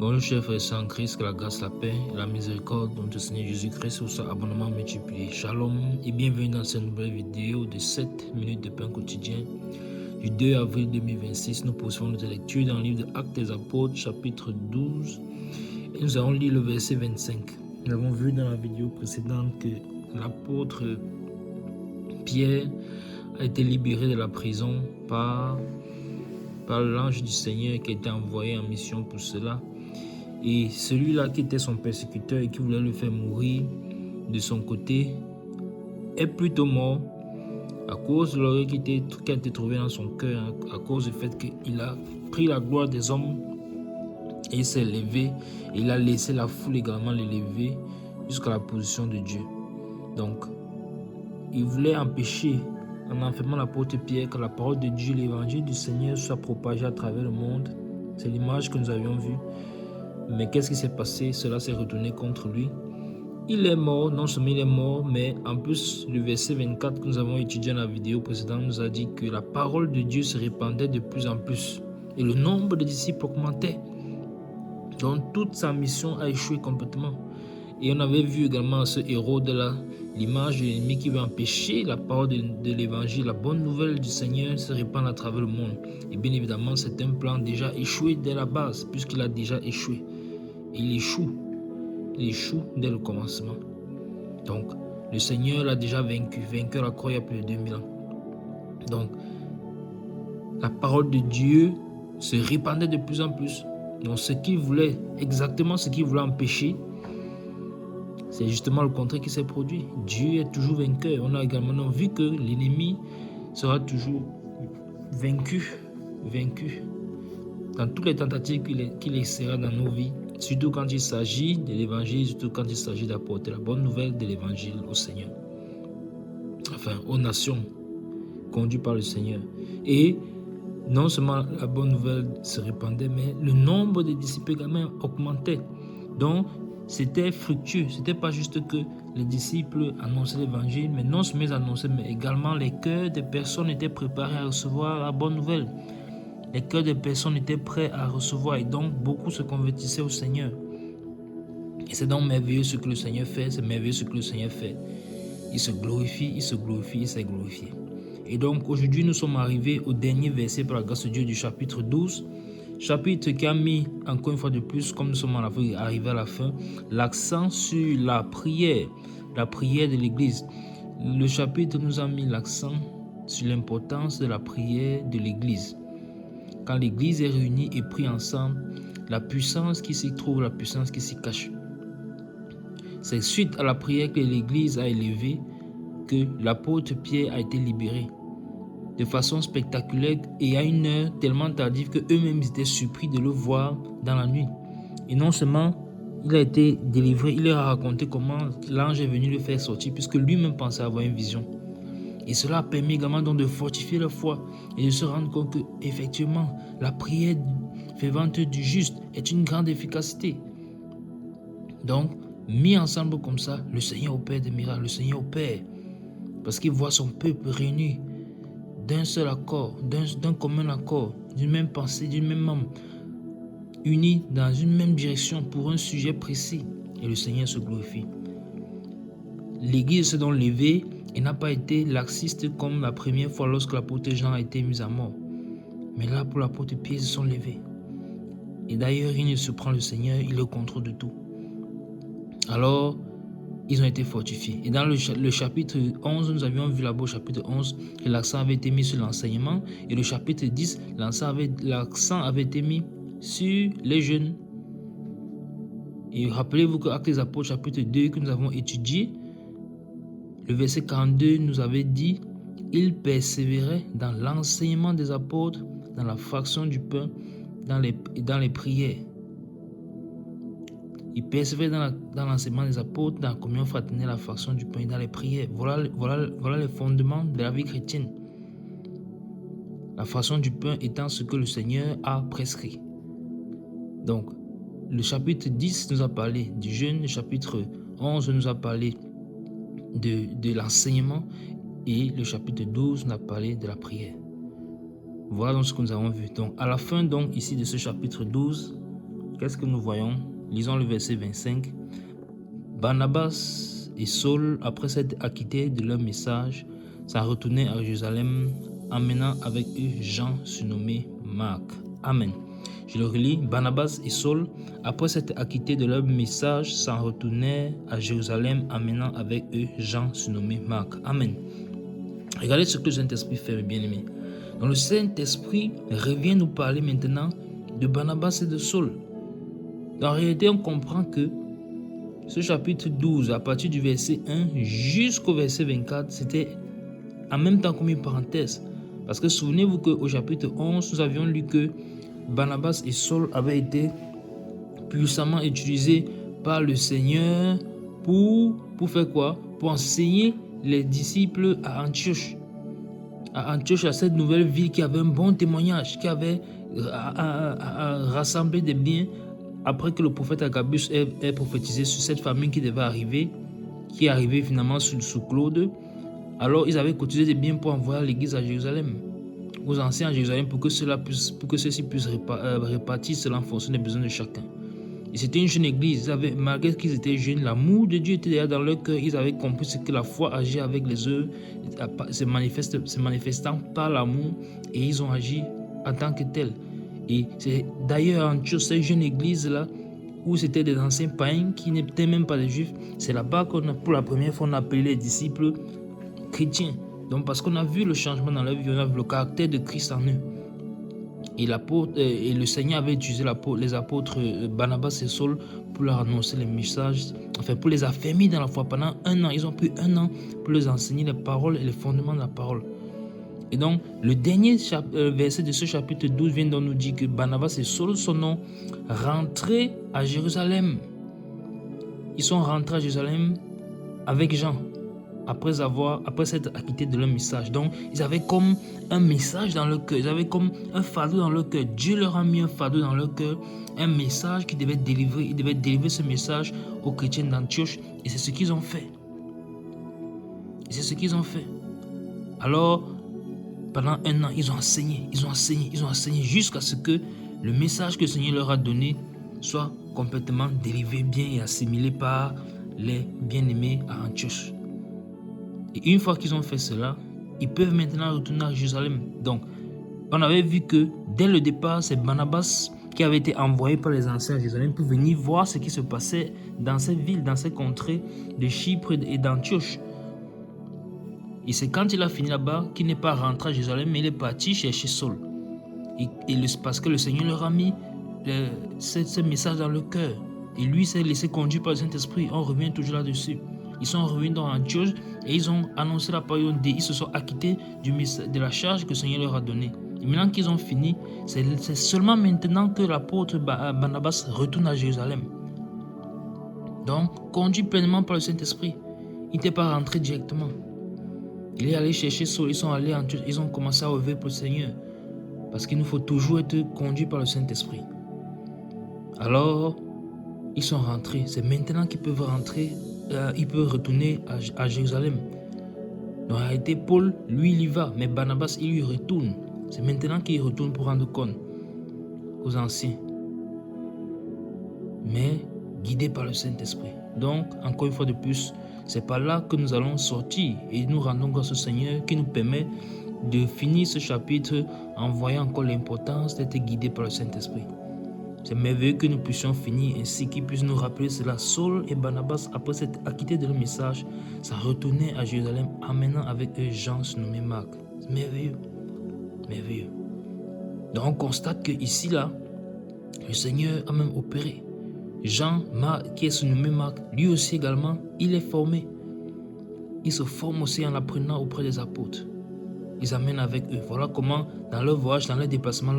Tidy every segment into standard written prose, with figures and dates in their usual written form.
Bonjour chers frères et sœurs en Christ, que la grâce, la paix et la miséricorde de notre Seigneur Jésus-Christ soit abondamment multipliée. Shalom et bienvenue dans cette nouvelle vidéo de 7 minutes de pain quotidien du 2 avril 2026. Nous poursuivons notre lecture dans le livre de Actes des Apôtres, chapitre 12. Et nous allons lire le verset 25. Nous avons vu dans la vidéo précédente que l'apôtre Pierre a été libéré de la prison par l'ange du Seigneur qui a été envoyé en mission pour cela. Et celui-là qui était son persécuteur et qui voulait le faire mourir de son côté est plutôt mort à cause de l'orgueil qui a été trouvé dans son cœur, à cause du fait qu'il a pris la gloire des hommes et il s'est levé et il a laissé la foule également l'élever jusqu'à la position de Dieu. Donc, il voulait empêcher, en enfermant l'apôtre Pierre, que la parole de Dieu, l'évangile du Seigneur soit propagée à travers le monde. C'est l'image que nous avions vue. Mais qu'est-ce qui s'est passé? Cela s'est retourné contre lui. Il est mort, non seulement il est mort, mais en plus, le verset 24 que nous avons étudié dans la vidéo précédente nous a dit que la parole de Dieu se répandait de plus en plus. Et le nombre de disciples augmentait. Donc toute sa mission a échoué complètement. Et on avait vu également ce héros de l'image de l'ennemi qui veut empêcher la parole de l'évangile, la bonne nouvelle du Seigneur se répandre à travers le monde. Et bien évidemment, c'est un plan déjà échoué dès la base, puisqu'il a déjà échoué. Et il échoue dès le commencement. Donc, le Seigneur l'a déjà vaincu à la croix il y a plus de 2000 ans. Donc, la parole de Dieu se répandait de plus en plus. Donc, exactement ce qu'il voulait empêcher, c'est justement le contraire qui s'est produit. Dieu est toujours vainqueur. On a également vu que l'ennemi sera toujours vaincu dans toutes les tentatives qu'il essaiera dans nos vies, surtout quand il s'agit de l'évangile, surtout quand il s'agit d'apporter la bonne nouvelle de l'évangile au Seigneur, enfin aux nations conduites par le Seigneur. Et non seulement la bonne nouvelle se répandait, mais le nombre de disciples également augmentait. Donc c'était fructueux. C'était pas juste que les disciples annonçaient l'évangile, mais non seulement ils annonçaient, mais également les cœurs des personnes étaient préparés à recevoir la bonne nouvelle. Les cœurs des personnes étaient prêts à recevoir et donc beaucoup se convertissaient au Seigneur. Et c'est donc merveilleux ce que le Seigneur fait, c'est merveilleux ce que le Seigneur fait. Il se glorifie, il s'est glorifié. Et donc aujourd'hui nous sommes arrivés au dernier verset par la grâce de Dieu du chapitre 12. Chapitre qui a mis encore une fois de plus, comme nous sommes arrivés à la fin, l'accent sur la prière de l'Église. Le chapitre nous a mis l'accent sur l'importance de la prière de l'Église. Quand l'Église est réunie et prie ensemble, la puissance qui s'y trouve, la puissance qui s'y cache. C'est suite à la prière que l'Église a élevée que l'apôtre Pierre a été libéré de façon spectaculaire et à une heure tellement tardive qu'eux-mêmes étaient surpris de le voir dans la nuit. Et non seulement il a été délivré, il leur a raconté comment l'ange est venu le faire sortir puisque lui-même pensait avoir une vision. Et cela a permis également donc de fortifier leur foi et de se rendre compte que effectivement la prière fervente du juste est une grande efficacité. Donc, mis ensemble comme ça, le Seigneur opère des miracles, le Seigneur opère parce qu'il voit son peuple réuni d'un seul accord, d'un commun accord, d'une même pensée, d'une même âme, unis dans une même direction pour un sujet précis. Et le Seigneur se glorifie. L'Église s'est donc levée et n'a pas été laxiste comme la première fois lorsque l'apôtre Jean a été mis à mort. Mais là, pour l'apôtre Pierre, ils se sont levés. Et d'ailleurs, il ne surprend le Seigneur, il est au contrôle de tout. Alors, ils ont été fortifiés. Et dans le chapitre 11, nous avions vu là-bas au chapitre 11 que l'accent avait été mis sur l'enseignement. Et le chapitre 10, l'accent avait été mis sur les jeunes. Et rappelez-vous que Actes des Apôtres, chapitre 2, que nous avons étudié, le verset 42 nous avait dit « Ils persévéraient dans l'enseignement des apôtres, dans la fraction du pain, dans les prières. » Ils persévéraient dans l'enseignement des apôtres, dans la communion fraternelle, la fraction du pain et dans les prières. Voilà les fondements de la vie chrétienne. La fraction du pain étant ce que le Seigneur a prescrit. Donc, le chapitre 10 nous a parlé du jeûne, le chapitre 11 nous a parlé de l'enseignement et le chapitre 12 nous a parlé de la prière. Voilà donc ce que nous avons vu. Donc, à la fin donc ici de ce chapitre 12, qu'est-ce que nous voyons? Lisons le verset 25. Barnabas et Saul, après s'être acquittés de leur message, s'en retournaient à Jérusalem, emmenant avec eux Jean surnommé Marc. Amen. Je le relis. Barnabas et Saul, après s'être acquittés de leur message, s'en retournaient à Jérusalem, emmenant avec eux Jean surnommé Marc. Amen. Regardez ce que le Saint-Esprit fait, mes bien-aimés. Donc le Saint-Esprit revient nous parler maintenant de Barnabas et de Saul. En réalité, on comprend que ce chapitre 12, à partir du verset 1 jusqu'au verset 24, c'était en même temps comme une parenthèse. Parce que souvenez-vous qu'au chapitre 11, nous avions lu que Barnabas et Saul avaient été puissamment utilisés par le Seigneur pour faire quoi? Pour enseigner les disciples à Antioche. À Antioche, à cette nouvelle ville qui avait un bon témoignage, qui avait rassemblé des biens après que le prophète Agabus ait prophétisé sur cette famine qui devait arriver, qui est arrivée finalement sous Claude. Alors ils avaient cotisé des biens pour envoyer l'église à Jérusalem, aux anciens à Jérusalem, pour que ceux-ci puissent répartir cela en fonction des besoins de chacun. Et c'était une jeune église. Malgré qu'ils étaient jeunes, l'amour de Dieu était déjà dans leur cœur. Ils avaient compris ce que la foi agit avec les œuvres, se manifestant par l'amour, et ils ont agi en tant que tels. Et c'est d'ailleurs en Antioche, cette jeune église-là, où c'était des anciens païens qui n'étaient même pas des juifs, c'est là-bas qu'on a, pour la première fois, on a appelé les disciples chrétiens. Donc parce qu'on a vu le changement dans leur vie, on a vu le caractère de Christ en eux. Et le Seigneur avait utilisé les apôtres Barnabas et Saul pour leur annoncer les messages, enfin pour les affermir dans la foi pendant 1 an. Ils ont pris 1 an pour leur enseigner les paroles et les fondements de la parole. Et donc, le dernier verset de ce chapitre 12 vient donc nous dire que Barnabas et Saul sont rentrés à Jérusalem. Ils sont rentrés à Jérusalem avec Jean, après s'être acquittés de leur message. Donc, ils avaient comme un message dans leur cœur, ils avaient comme un fardeau dans leur cœur. Dieu leur a mis un fardeau dans leur cœur, un message qu'ils devaient délivrer. Ils devaient délivrer ce message aux chrétiens d'Antioche, et c'est ce qu'ils ont fait. Alors, pendant 1 an, ils ont enseigné jusqu'à ce que le message que le Seigneur leur a donné soit complètement délivré bien et assimilé par les bien-aimés à Antioche. Et une fois qu'ils ont fait cela, ils peuvent maintenant retourner à Jérusalem. Donc, on avait vu que dès le départ, c'est Barnabas qui avait été envoyé par les anciens à Jérusalem pour venir voir ce qui se passait dans cette ville, dans ces contrées de Chypre et d'Antioche. Et c'est quand il a fini là-bas qu'il n'est pas rentré à Jérusalem, mais il est parti chercher Saul. Parce que le Seigneur leur a mis ce message dans le cœur. Et lui s'est laissé conduire par le Saint-Esprit. On revient toujours là-dessus. Ils sont revenus dans Antioche et ils ont annoncé la parole. Ils se sont acquittés de la charge que le Seigneur leur a donnée. Et maintenant qu'ils ont fini, c'est seulement maintenant que l'apôtre Barnabas retourne à Jérusalem. Donc, conduit pleinement par le Saint-Esprit. Il n'était pas rentré directement. Il est allé chercher Saul, ils sont allés en Antioche, ils ont commencé à œuvrer pour le Seigneur. Parce qu'il nous faut toujours être conduits par le Saint-Esprit. Alors, ils sont rentrés. C'est maintenant qu'ils peuvent rentrer, ils peuvent retourner à Jérusalem. Donc, en réalité, Paul, lui, il y va, mais Barnabas, il lui retourne. C'est maintenant qu'il retourne pour rendre compte aux anciens. Mais guidé par le Saint-Esprit. Donc, encore une fois de plus, c'est par là que nous allons sortir et nous rendons grâce au Seigneur qui nous permet de finir ce chapitre en voyant encore l'importance d'être guidé par le Saint-Esprit. C'est merveilleux que nous puissions finir ainsi qu'il puisse nous rappeler cela. Saul et Barnabas, après s'être acquittés de leur message, s'en retournaient à Jérusalem, amenant avec eux Jean nommé Marc. C'est merveilleux. Merveilleux. Donc on constate que ici là, le Seigneur a même opéré. Jean, Marc, qui est surnommé Marc, lui aussi également, il est formé. Il se forme aussi en apprenant auprès des apôtres. Ils amènent avec eux. Voilà comment, dans leur voyage, dans leur déplacement,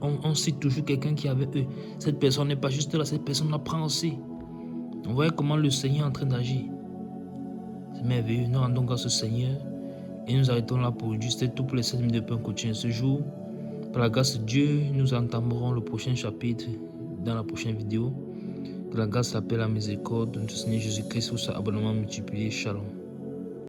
on cite toujours quelqu'un qui est avec eux. Cette personne n'est pas juste là, cette personne apprend aussi. On voit comment le Seigneur est en train d'agir. C'est merveilleux. Nous rendons grâce au Seigneur et nous arrêtons là pour aujourd'hui. C'était tout pour les 7 minutes de pain quotidien ce jour. Par la grâce de Dieu, nous entamerons le prochain chapitre dans la prochaine vidéo. Que la grâce, la paix, la miséricorde de notre Seigneur Jésus-Christ soit abondamment multipliée. Shalom.